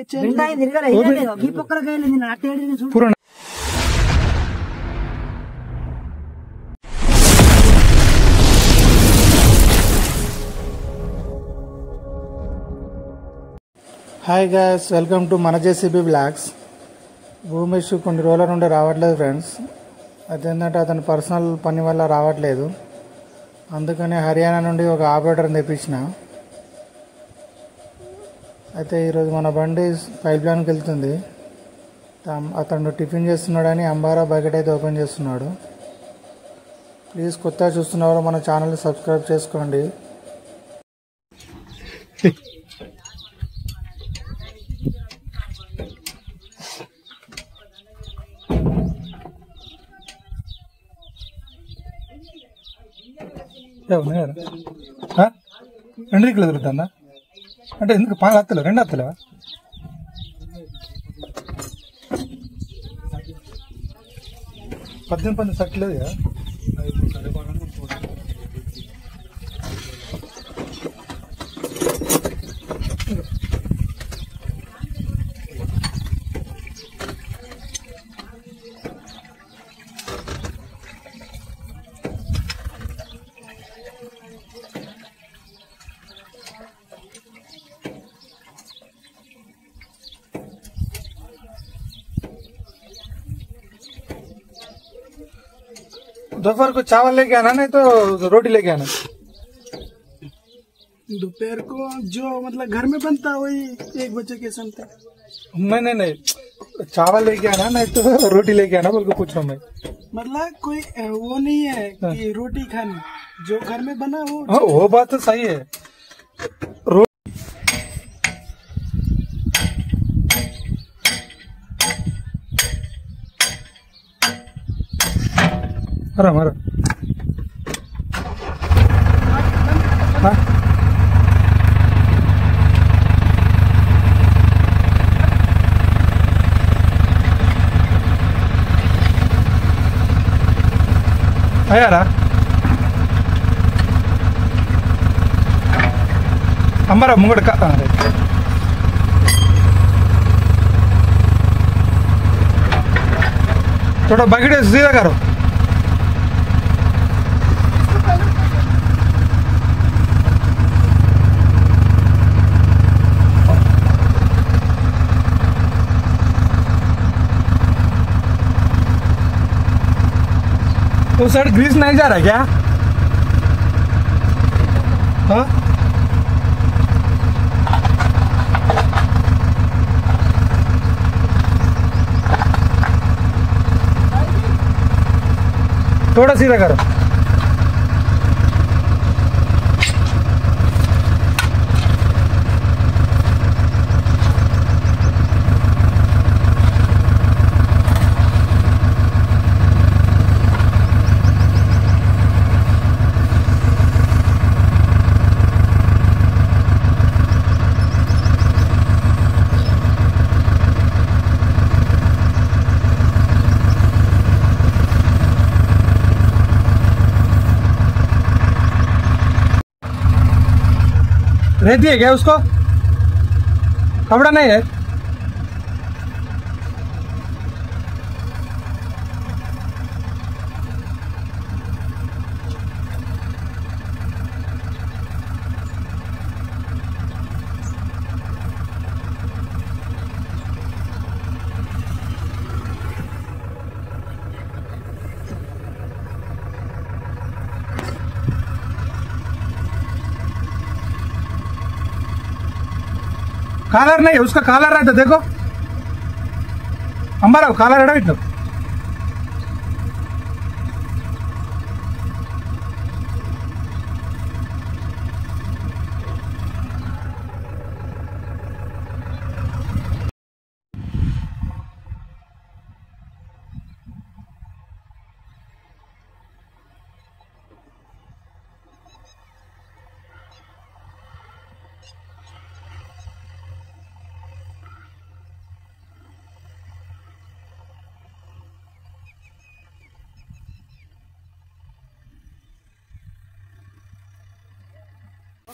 Hi guys, welcome to మన JCB blogs. Bhoomesh కొన్ని రోజుల నుండి రావట్లేదు ఫ్రెండ్స్. అదేంటంటే అతని పర్సనల్ పని వల్ల రావట్లేదు. అందుకనే హర్యానా నుండి ఒక ఆపరేటర్ని తెప్పించిన. అయితే ఈరోజు మన బండి పైప్ లైన్కి వెళ్తుంది. అతను టిఫిన్ చేస్తున్నాడని అంబారా బకెట్ అయితే ఓపెన్ చేస్తున్నాడు. ప్లీజ్ కొత్తగా చూస్తున్నవారు మన ఛానల్ని సబ్స్క్రైబ్ చేసుకోండి. రెండు దిక్కులు తిరుగుతుందా అంటే ఎందుకు పాలు హత్తలేవు? రెండు హత్తలేవా? పద్దెనిమిది సట్లేదు కదా. दोपहर को चावल लेके आना, नहीं तो रोटी लेके आना. दोपहर को जो मतलब घर में बनता है वही 1 बजे के समय. नहीं चावल लेके आना, नहीं तो रोटी लेके आना बोल के पूछ रहा हूँ मैं. मतलब कोई वो नहीं है कि रोटी खानी, जो घर में बना हो. वो बात तो सही है. मरा मरा అయ్యారా? అమ్మారా ముంగడు थोड़ा बकेट सीधा करो. तो साइड ग्रीस नहीं जा रहा क्या? हाँ थोड़ा सीधा करो. रहती है क्या उसको? कपड़ा नहीं है? कालर नहीं है उसका. कालर है तो देखो हमारा कालर है इतना.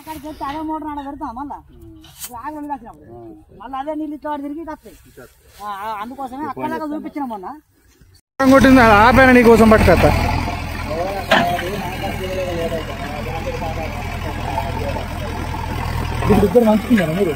అక్కడికి వెళ్తే అదే మోటార్ ఆడ పెడతాం మళ్ళీ ఆగి వచ్చినప్పుడు మళ్ళీ అదే నీళ్ళు ఇట్లా తిరిగి వస్తాయి. అందుకోసమే అక్కడ చూపించిన మొన్న కొట్టింది ఆ పైన నీ కోసం పట్టుకత్తా. ఇద్దరు మంచుకున్నారా మీరు?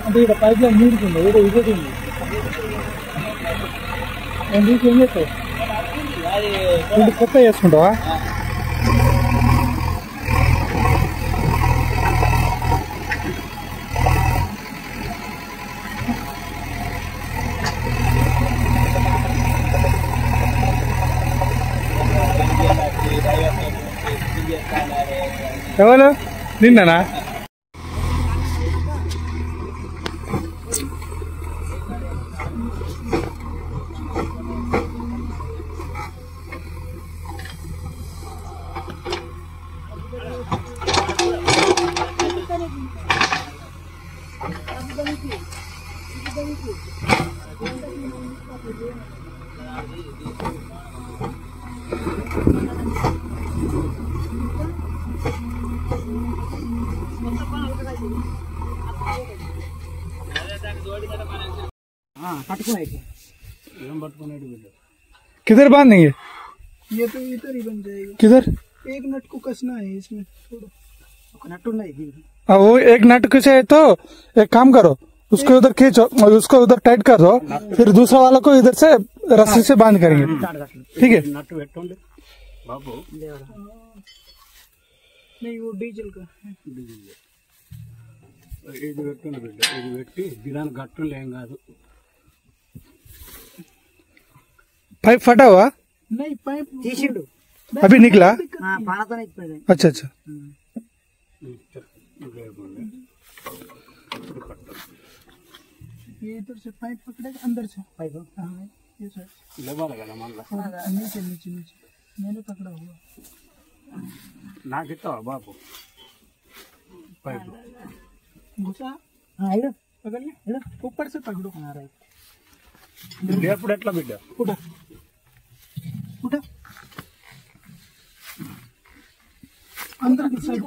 అంటే ఇక్కడ పైప్ లైన్ నీడుతుంది, ఏదో ఇదొకటి ఉంది. నేను ఏం చేస్తావు? కొత్త చేసుకుంటావా? ఎవరు నిన్ననా? किधर बांधेंगे? ये तो इधर ही बन जाएगा। किधर? एक नट को कसना है इसमें थोड़ा। वो एक नट से तो एक काम करो, उसको उधर खींचो और उसको उधर टाइट कर दो, फिर दूसरा वाला को इधर से रस्सी से बांध करेंगे, ठीक है? नहीं वो डीजल का है। पाइप फटा हुआ? नहीं पाइप తీసిండు अभी निकला? పానతోనే ఇచ్చిపోయింది. अच्छा अच्छा। ये इधर से पाइप पकड़ेगा अंदर से पाइप हाँ ये सर नीचे नीचे नीचे मैंने पकड़ा हुआ घुसा ఇడు पकड़ ले ऊपर से पकड़ो రైట్ उठा उठा अंदर की साइड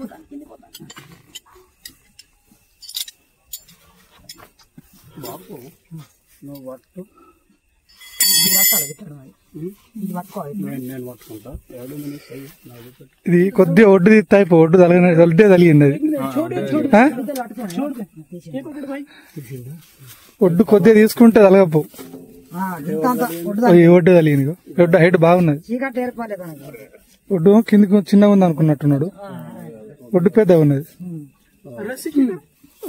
ఇది పట్టుకోవాలి. ఇది కొద్దిగా ఒడ్డు తీస్తా ఒడ్డు ఒడ్డే తలిగింది అది ఆ? ఒడ్డు కొద్దిగా తీసుకుంటే తలగపు ఇంత అంత ఈ ఒడ్డు తలిగింది ఒడ్డు హైట్ బాగున్నది. చీకటి ఏర్పడలేదు మనకి. ఒడ్డు కిందికి చిన్నగా ఉంది అనుకున్నట్టున్నాడు, ఒడ్డు పెద్దగా ఉన్నది.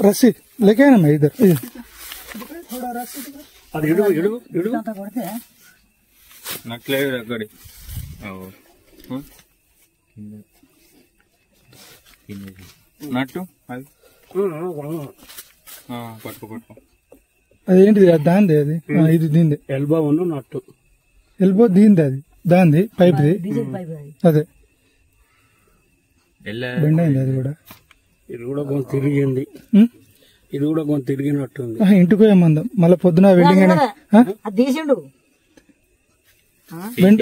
రస్सी लेके आना मैं इधर थोड़ा रस्सी అంతా కొడితే నట్లేదు అక్కడి నట్టు అది పట్టుకో పట్టుకో. అదేంటిది దాంది అది ఇది దీంది ఎల్బో ఉన్న నట్టు ఎల్బో దీంది అది దాంది పైప్ది డీజిల్ పైప్ అది. అదే బెండ్ అయింది అది కూడా. ఇది కూడా కొంత తిరిగింది, ఉం? ఇది కూడా కొంత తిరిగినట్టుంది. ఇంటికి ఏమందాం మళ్ళీ పొద్దున వెల్డింగ్ అయినా అది తీసిండు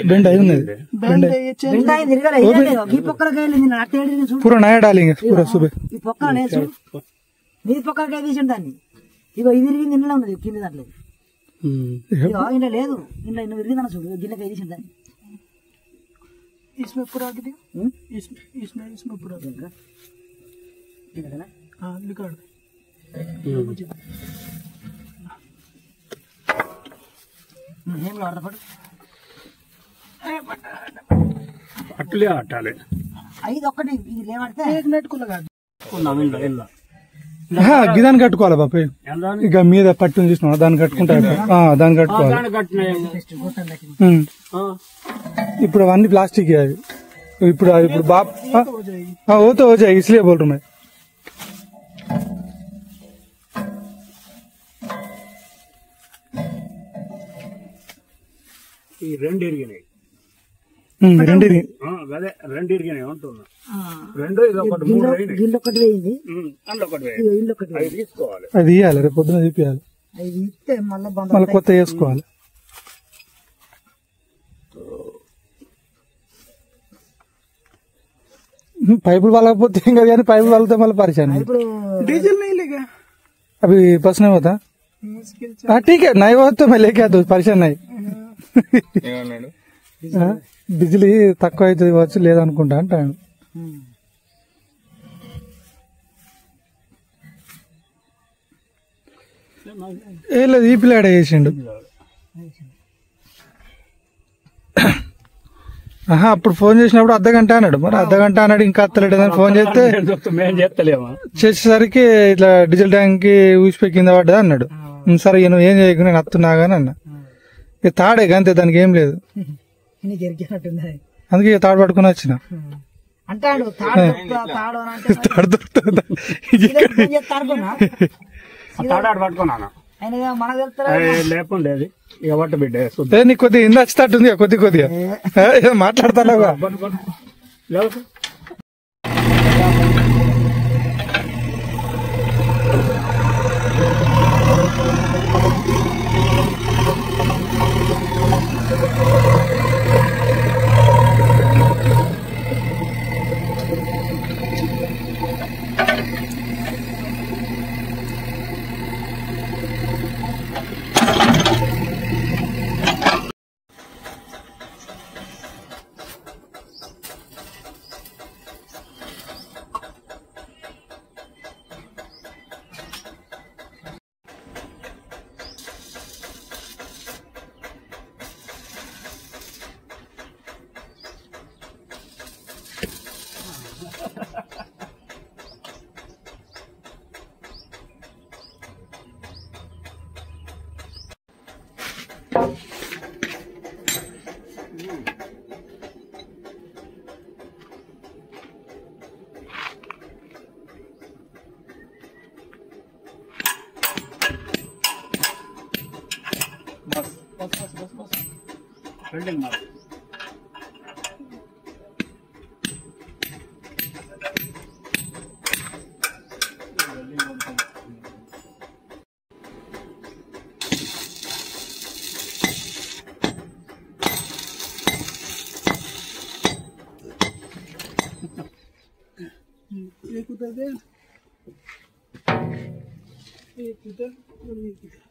బెండ్ అయి ఉన్నది. బెండ్ బెండాయి తిరగలే ఈ పక్కలకి వెళ్ళింది అట్ట ఏడింది చూడు. పూరా నయా డాలింగ్ పూరా సుబే ఈ పక్కన లేదు చూడు, మీది పక్కలకి తీసిండు దాన్ని. ఇగో ఇది తిరిగింది ఇంట్లో ఉన్నది కింద దాంట్లో. ఇగో ఇంట్లో లేదు, ఇంట్లో ఇన్ని విరిగిందన్న చూడు గిన్నెకి తీసిండు దాన్ని. इसमें पूरा के दियो इसमें इसमें पूरा हाँ निकाल ఏం ఆడపడు అట్లే అట్టాలి. ఐదు ఒక్కటి ఇది లేవడితే एक नेट को लगा दो గిదాన్ని కట్టుకోవాలి బాపే. ఇక మీద పట్టుని చూసినా దాన్ని కట్టుకుంటా దాన్ని కట్టుకోవాలి. ఇప్పుడు అవన్నీ ప్లాస్టిక్ అవి ఇప్పుడు ఇప్పుడు బాప్ वो तो हो जाएगी इसलिए बोल रहा हूँ मैं. ఈ రెండు ఎరిగినాయి. రెండింటికి రెండింటికి ఉంటున్నా ఆ, రెండు ఇది ఒకటి మూడు రైలు. గిల్లు ఒకటి వేయింది అందులో ఒకటి వేయి. ఇగో ఇల్లు ఒకటి అవి తీసుకోవాలి. అది ఇవ్వాలి, రేపు పొద్దున తీపియాలి, అవి ఇస్తే మళ్ళీ బంద్ మళ్ళీ కొత్త వేసుకోవాలి. పైపులు వాళ్ళకపోతే ఏం కాదు కానీ పైపులు వాళ్ళతో మళ్ళీ పరిచయం. ఇప్పుడు डीजल नहीं लेगा अभी बस नहीं होता. मुश्किल हाँ ठीक है, नहीं हो तो मैं लेके आता हूँ, परेशान नहीं. ఏమన్నాడు? బిజిలీ తక్కువ అవుతుంది కావచ్చు లేదనుకుంటా అంటాను. ఏ లేదు, ఈ పిల్లాడే చేసిండు. ఆహా, అప్పుడు ఫోన్ చేసినప్పుడు అర్ధగంట అన్నాడు, మరి అర్ధగంట అన్నాడు, ఇంకా అత్తలేడు. ఫోన్ చేస్తే మేము చేస్తలేమా చేసేసరికి ఇట్లా డీజిల్ ట్యాంక్ కి ఊసిపోయి కింద పడ్డది అన్నాడు. సరే ఇక నువ్వు ఏం చేయకు, నేను అత్తున్నా కానీ అన్న. ఇక తాడే అంతే, దానికి ఏం లేదు. నీకు ఎరికినట్టున్నది అందుకే ఇక తాడు పట్టుకుని వచ్చిన. అంటాడు తాడు తాడు అని అంటే తాడు దొరుకుతుందా? తాడుకున్నా తాడాడు పట్టుకున్నాను. ఆయన మనకు తెలుస్తారా లేకుండేది ఇక పట్టు బిడ్డ ఏ, నీకు కొద్దిగా ఇంద వచ్చేటట్టుంది, కొద్దిగా ఏదో మాట్లాడతావుగా. బిల్డింగ్ మాది. एक उधर दे एक उधर और एक इधर